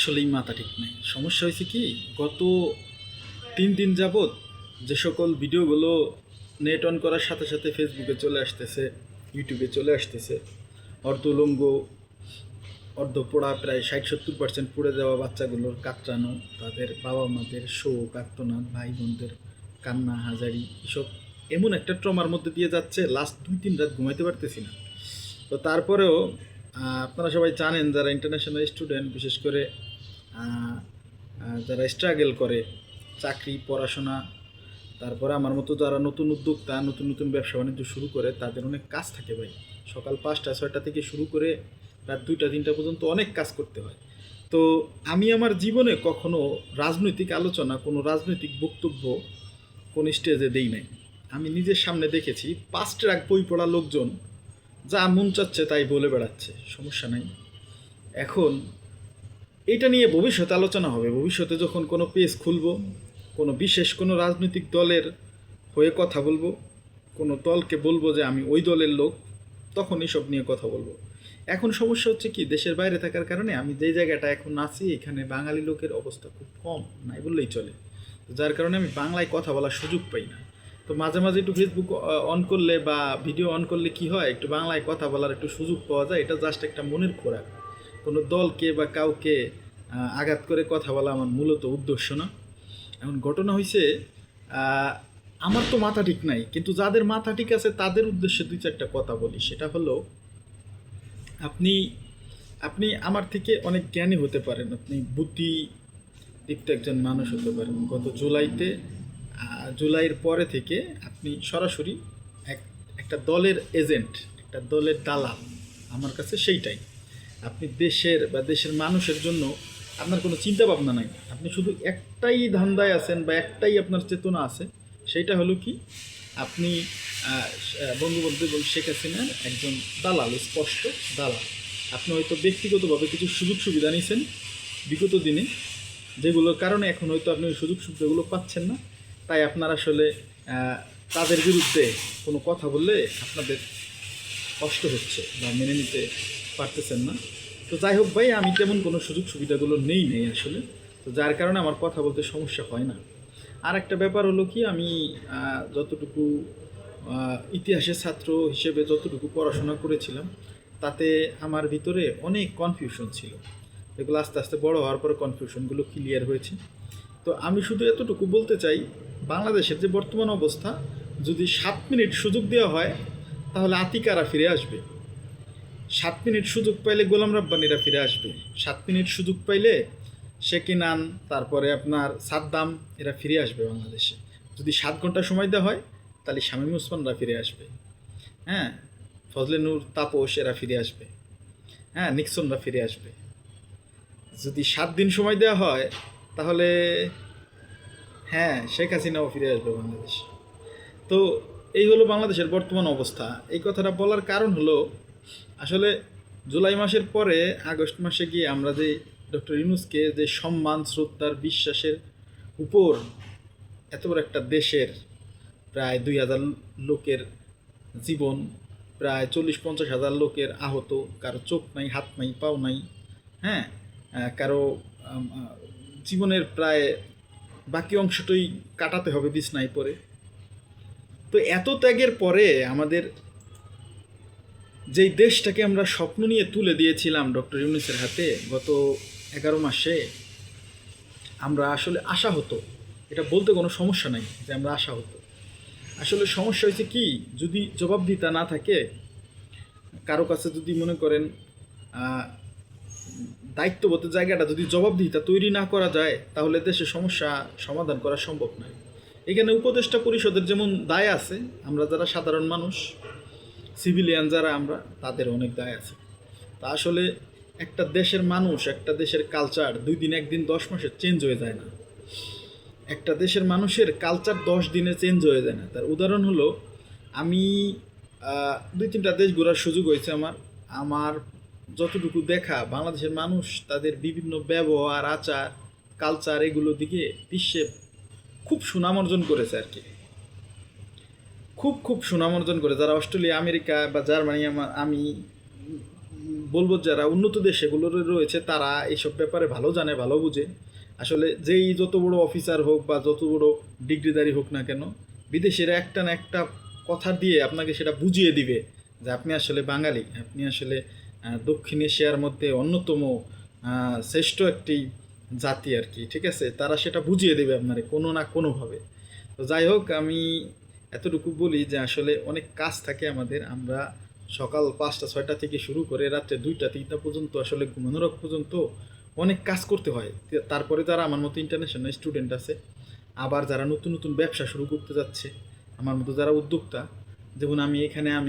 আসলেই মাথা ঠিক নাই। সমস্যা হয়েছে কি, গত 3 দিন যাবৎ যে সকল ভিডিওগুলো নেট অন করার সাথে সাথে ফেসবুকে চলে আসতেছে, ইউটিউবে চলে আসতেছে, অর্ধলঙ্গ অর্ধপোড়া প্রায় 60-70% পুড়ে যাওয়া বাচ্চাগুলোর কাতরানো, তাদের বাবা মাদের শোক আর্তনাদ, ভাই বোনদের কান্না হাজারি, এসব এমন একটা ট্রমার মধ্যে দিয়ে যাচ্ছে, লাস্ট 2-3 রাত ঘুমাইতে পারতেছি না। তো তারপরেও আপনারা সবাই জানেন, যারা ইন্টারন্যাশনাল স্টুডেন্ট, বিশেষ করে যারা স্ট্রাগল করে চাকরি পড়াশোনা, তারপরে আমার মতো যারা নতুন উদ্যোক্তা, নতুন নতুন ব্যবসা বাণিজ্য শুরু করে, তাদের অনেক কাজ থাকে ভাই। সকাল 5টা-6টা থেকে শুরু করে রাত 2টা-3টা পর্যন্ত অনেক কাজ করতে হয়। তো আমি আমার জীবনে কখনো রাজনৈতিক আলোচনা, কোনো রাজনৈতিক বক্তব্য কোন স্টেজে দেই নাই। আমি নিজের সামনে দেখেছি 5 ট্রাক বই পড়া লোকজন যা মন চাচ্ছে তাই বলে বেড়াচ্ছে, সমস্যা নাই। এখন এটা নিয়ে ভবিষ্যতে আলোচনা হবে। ভবিষ্যতে যখন কোনো পেজ খুলব, কোনো বিশেষ কোনো রাজনৈতিক দলের হয়ে কথা বলবো, কোনো দলকে বলবো যে আমি ওই দলের লোক, তখন এসব নিয়ে কথা বলবো। এখন সমস্যা হচ্ছে কি, দেশের বাইরে থাকার কারণে আমি যেই জায়গাটা এখন আছি, এখানে বাঙালি লোকের অবস্থা খুব কম, নাই বললেই চলে। যার কারণে আমি বাংলায় কথা বলার সুযোগ পাই না। তো মাঝে মাঝে একটু ফেসবুক অন করলে বা ভিডিও অন করলে কি হয়, একটু বাংলায় কথা বলার একটু সুযোগ পাওয়া যায়। এটা জাস্ট একটা মনের খোরাক। কোনো দলকে বা কাউকে আঘাত করে কথা বলা আমার মূলত উদ্দেশ্য না। এখন ঘটনা হয়েছে, আমার তো মাথা ঠিক নাই, কিন্তু যাদের মাথা ঠিক আছে তাদের উদ্দেশ্যে 2-4টা কথা বলি। সেটা হলো, আপনি আপনি আমার থেকে অনেক জ্ঞানী হতে পারেন, আপনি বুদ্ধিদীপ্ত একজন মানুষ হতে পারেন। গত জুলাইয়ের পরে থেকে আপনি সরাসরি একটা দলের এজেন্ট, একটা দলের দালাল আমার কাছে, সেইটাই। আপনি দেশের বা দেশের মানুষের জন্য আপনার কোনো চিন্তা ভাবনা নাই। আপনি শুধু একটাই ধান্দায় আছেন বা একটাই আপনার চেতনা আছে, সেইটা হলো কি, আপনি বঙ্গবন্ধু এবং শেখ হাসিনার একজন দালাল, স্পষ্ট দালাল। আপনি হয়তো ব্যক্তিগতভাবে কিছু সুযোগ সুবিধা নিয়েছেন বিগত দিনে, যেগুলোর কারণে এখন হয়তো আপনি ওই সুযোগ সুবিধাগুলো পাচ্ছেন না। তাই আপনার আসলে তাদের বিরুদ্ধে কোনো কথা বললে আপনাদের কষ্ট হচ্ছে বা মেনে নিতে পারতেছেন না। তো যাই হোক ভাই, আমি তেমন কোনো সুযোগ সুবিধাগুলো নেই আসলে। তো যার কারণে আমার কথা বলতে সমস্যা হয় না। আর একটা ব্যাপার হলো কি, আমি যতটুকু ইতিহাসের ছাত্র হিসেবে যতটুকু পড়াশোনা করেছিলাম, তাতে আমার ভিতরে অনেক কনফিউশন ছিল। এগুলো আস্তে আস্তে বড় হওয়ার পরে কনফিউশনগুলো ক্লিয়ার হয়েছে। তো আমি শুধু এতটুকু বলতে চাই, বাংলাদেশের যে বর্তমান অবস্থা, যদি 7 মিনিট সুযোগ দেওয়া হয় তাহলে আতিকারা ফিরে আসবে। 7 মিনিট সুযোগ পাইলে গোলাম রাব্বানিরা ফিরে আসবে। 7 মিনিট সুযোগ পাইলে সেকিনান, তারপরে আপনার সাদ্দাম, এরা ফিরে আসবে বাংলাদেশে। যদি 7 ঘন্টা সময় দেওয়া হয় তাহলে শামীম ওসমানরা ফিরে আসবে। হ্যাঁ, ফজলে নূর, তাপস এরা ফিরে আসবে। হ্যাঁ, নিক্সনরা ফিরে আসবে। যদি 7 দিন সময় দেওয়া হয় তাহলে হ্যাঁ, শেখ হাসিনাও ফিরে আসবে বাংলাদেশে। তো এই হলো বাংলাদেশের বর্তমান অবস্থা। এই কথাটা বলার কারণ হলো, আসলে জুলাই মাসের পরে আগস্ট মাসে গিয়ে আমরা যে ডক্টর ইউনূসকে যে সম্মান, শ্রদ্ধার, বিশ্বাসের উপর এত বড় একটা দেশের প্রায় 2,000 লোকের জীবন, প্রায় 40-50 হাজার লোকের আহত, কারো চোখ নাই, হাত নাই, পাও নাই, হ্যাঁ, কারো জীবনের প্রায় বাকি অংশটাই কাটাতে হবে বিছনায় পড়ে। তো এত ত্যাগের পরে আমাদের যেই দেশটাকে আমরা স্বপ্ন নিয়ে তুলে দিয়েছিলাম ডক্টর ইউনূসের হাতে গত 11 মাসে, আমরা আসলে আশা হতো, এটা বলতে কোনো সমস্যা নাই যে আমরা আশা হতো। আসলে সমস্যা হয়েছে কি, যদি জবাবদিহিতা না থাকে কারো কাছে, যদি মনে করেন দায়িত্ববোধের জায়গাটা যদি জবাবদিহিতা তৈরি না করা যায়, তাহলে দেশে সমস্যা সমাধান করা সম্ভব নয়। এখানে উপদেষ্টা পরিষদের যেমন দায় আছে, আমরা যারা সাধারণ মানুষ, সিভিলিয়ান যারা আমরা, তাদের অনেক দায় আছে। তা আসলে একটা দেশের মানুষ, একটা দেশের কালচার 2 দিন, 1 দিন, 10 মাসে চেঞ্জ হয়ে যায় না। একটা দেশের মানুষের কালচার 10 দিনে চেঞ্জ হয়ে যায় না। তার উদাহরণ হলো, আমি 2-3টা দেশ ঘোরার সুযোগ হয়েছে আমার। আমার যতটুকু দেখা, বাংলাদেশের মানুষ তাদের বিভিন্ন ব্যবহার, আচার, কালচার, এগুলোর দিকে বিশ্বে খুব সুনাম অর্জন করেছে আর কি। খুব সুনাম অর্জন করে। যারা অস্ট্রেলিয়া, আমেরিকা বা জার্মানি আমি বলবো যারা উন্নত দেশ সেগুলোর রয়েছে তারা এইসব ব্যাপারে ভালো জানে, ভালো বুঝে। আসলে যেই যত বড় অফিসার হোক বা যত বড় ডিগ্রিধারী হোক না কেন, বিদেশের একটা না একটা কথা দিয়ে আপনাকে সেটা বুঝিয়ে দিবে যে আপনি আসলে বাঙালি, আপনি আসলে দক্ষিণ এশিয়ার মধ্যে অন্যতম শ্রেষ্ঠ একটি জাতি আর কি, ঠিক আছে? তারা সেটা বুঝিয়ে দেবে আপনারে কোনো না কোনোভাবে। তো যাই হোক, আমি এতটুকু বলি যে আসলে অনেক কাজ থাকে আমাদের। আমরা সকাল 5টা 6টা থেকে শুরু করে রাত্রে 2টা 3টা পর্যন্ত আসলে ঘুমানোর আগ পর্যন্ত অনেক কাজ করতে হয়। তারপরে যারা আমার মতো ইন্টারন্যাশনাল স্টুডেন্ট আছে, আবার যারা নতুন নতুন ব্যবসা শুরু করতে যাচ্ছে, আমার মতো যারা উদ্যোক্তা, যেমন আমি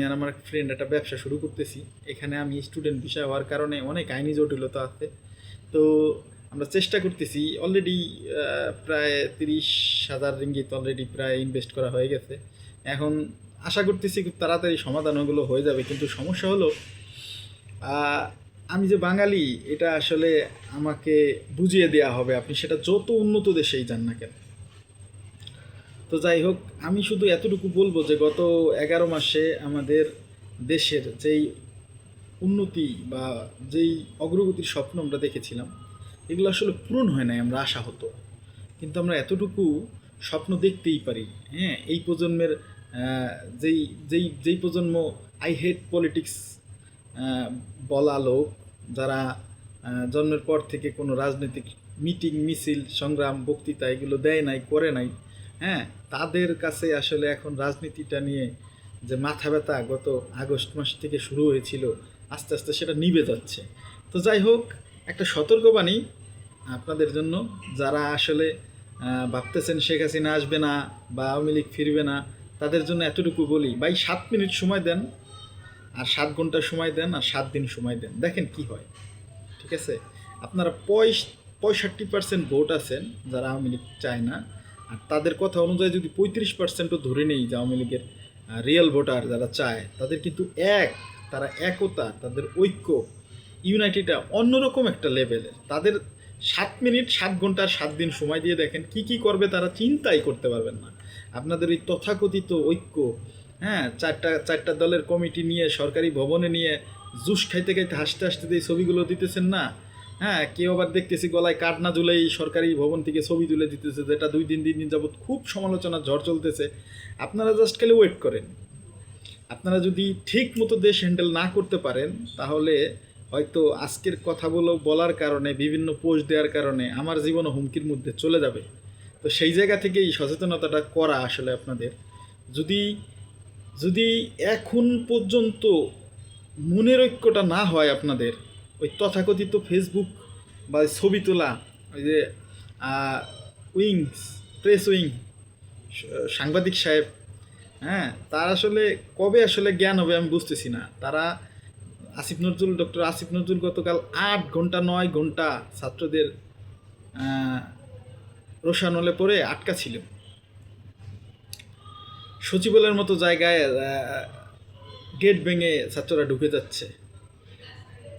আর আমার ফ্রেন্ড একটা ব্যবসা শুরু করতেছি। এখানে আমি স্টুডেন্ট বিষয় হওয়ার কারণে অনেক আইনি জটিলতা আছে। তো আমরা চেষ্টা করতেছি, অলরেডি প্রায় 30,000 রিঙ্গিত অলরেডি প্রায় ইনভেস্ট করা হয়ে গেছে। এখন আশা করতেছি খুব তাড়াতাড়ি সমাধান ওগুলো হয়ে যাবে। কিন্তু সমস্যা হলো আমি যে বাঙালি এটা আসলে আমাকে বুঝিয়ে দেওয়া হবে, আপনি সেটা যত উন্নত দেশেই যান না কেন। তো যাই হোক, আমি শুধু এতটুকু বলবো যে গত 11 মাসে আমাদের দেশের যেই উন্নতি বা যেই অগ্রগতির স্বপ্ন আমরা দেখেছিলাম, এগুলো আসলে পূরণ হয় নাই আমরা আশা হতো। কিন্তু আমরা এতটুকু স্বপ্ন দেখতেই পারি। হ্যাঁ, এই প্রজন্মের যেই যেই যেই প্রজন্ম আই হেট পলিটিক্স বলা লোক, যারা জন্মের পর থেকে কোনো রাজনৈতিক মিটিং মিছিল সংগ্রাম বক্তৃতা এগুলো দেয় নাই, করে নাই, হ্যাঁ, তাদের কাছে আসলে এখন রাজনীতিটা নিয়ে যে মাথা ব্যথা গত আগস্ট মাস থেকে শুরু হয়েছিল, আস্তে আস্তে সেটা নিভে যাচ্ছে। তো যাই হোক, একটা সতর্কবাণী আপনাদের জন্য, যারা আসলে ভাবতেছেন শেখ হাসিনা আসবে না বা আওয়ামী লীগ ফিরবে না, তাদের জন্য এতটুকু বলি, ভাই 7 মিনিট সময় দেন, আর 7 ঘন্টা সময় দেন, আর 7 দিন সময় দেন, দেখেন কি হয়। ঠিক আছে? আপনারা 65% ভোট আছেন যারা আওয়ামী লীগ চায় না, আর তাদের কথা অনুযায়ী যদি 35%ও ধরে নেই যে আওয়ামী লীগের রিয়েল ভোটার যারা চায়, তাদের কিন্তু তারা একতা, তাদের ঐক্য, ইউনাইটেডটা অন্যরকম একটা লেভেলের। তাদের 7 মিনিট 7 ঘন্টা 7 দিন সময় দিয়ে দেখেন কি কি করবে, তারা চিন্তাই করতে পারবেন না। আপনাদের এই তথাকথিত ঐক্য, হ্যাঁ, চারটা দলের কমিটি নিয়ে সরকারি ভবনে নিয়ে জুস খাইতে খাইতে হাসতে হাসতে যে ছবিগুলো দিতেছেন না, হ্যাঁ, কেউ আবার দেখতেছি গলায় কাঠ না ঝুলেই সরকারি ভবন থেকে ছবি তুলে দিতেছে, যেটা 2 দিন 3 দিন যাবৎ খুব সমালোচনার ঝড় চলতেছে। আপনারা জাস্ট খালি ওয়েট করেন। আপনারা যদি ঠিক মতো দেশ হ্যান্ডেল না করতে পারেন, তাহলে হয়তো আজকের কথাগুলো বলার কারণে, বিভিন্ন পোস্ট দেওয়ার কারণে আমার জীবনও হুমকির মধ্যে চলে যাবে। তো সেই জায়গা থেকে এই সচেতনতাটা করা আসলে আপনাদের, যদি যদি এখন পর্যন্ত মনের ঐক্যটা না হয় আপনাদের, ওই তথাকথিত ফেসবুক বা ছবি তোলা, ওই যে উইংস, প্রেস উইং সাংবাদিক সাহেব, হ্যাঁ, তার আসলে কবে আসলে জ্ঞান হবে আমি বুঝতেছি না। তারা ডক্টর আসিফ নজরুল গতকাল 8 ঘন্টা 9 ঘন্টা ছাত্রদের রোষানলে পড়ে আটকা ছিল। সচিবালয়ের মতো জায়গায় গেট ভেঙে ছাত্ররা ঢুকে যাচ্ছে।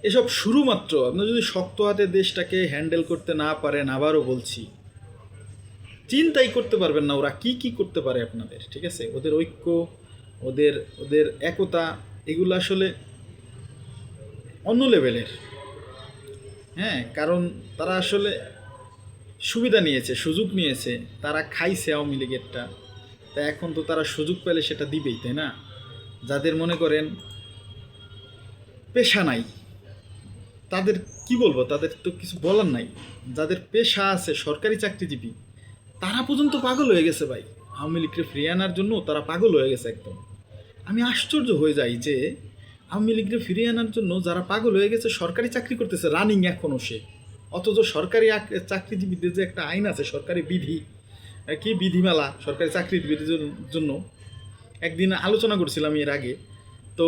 এসব শুরুমাত্র। আপনি যদি শক্ত হাতে দেশটাকে হ্যান্ডেল করতে না পারেন, আবারও বলছি, চিন্তাই করতে পারবেন না ওরা কি কি করতে পারে আপনাদের। ঠিক আছে? ওদের ঐক্য, ওদের ওদের একতা, এগুলো আসলে অন্য লেভেলের। হ্যাঁ, কারণ তারা আসলে সুবিধা নিয়েছে, সুযোগ নিয়েছে, তারা খাইছে আওয়ামী লীগেরটা, তা এখন তো তারা সুযোগ পেলে সেটা দিবেই, তাই না? যাদের মনে করেন পেশা নাই, তাদের কি বলবো, তাদের তো কিছু বলার নাই। যাদের পেশা আছে, সরকারি চাকরিজীবী, তারা পর্যন্ত পাগল হয়ে গেছে ভাই আওয়ামী লীগকে ফিরিয়ে আনার জন্য। তারা পাগল হয়ে গেছে একদম। আমি আশ্চর্য হয়ে যাই যে আওয়ামী লীগকে ফিরিয়ে আনার জন্য যারা পাগল হয়ে গেছে, সরকারি চাকরি করতেছে রানিং এখনও সে, অথচ সরকারি চাকরিজীবীদের যে একটা আইন আছে, সরকারি বিধি, কি বিধিমালা সরকারি চাকরিজীবীদের জন্য, একদিন আলোচনা করছিলাম এর আগে। তো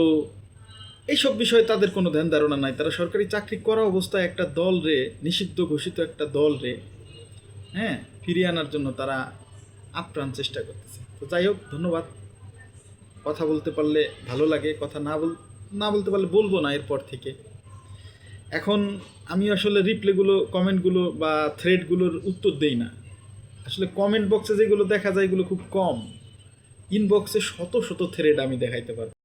এইসব বিষয়ে তাদের কোনো ধ্যান ধারণা নাই। তারা সরকারি চাকরি করা অবস্থায় একটা দল রে, নিষিদ্ধ ঘোষিত একটা দল রে, হ্যাঁ, ফিরিয়ে আনার জন্য তারা আপ্রাণ চেষ্টা করতেছে। তো যাই হোক, ধন্যবাদ। কথা বলতে পারলে ভালো লাগে, কথা না বলতে পারলে বলবো না এরপর থেকে। এখন আমি আসলে রিপ্লাইগুলো, কমেন্টগুলো বা থ্রেডগুলোর উত্তর দেই না। আসলে কমেন্ট বক্সে যেগুলো দেখা যায় এগুলো খুব কম, ইনবক্সে শত শত থ্রেড আমি দেখাইতে পারবো।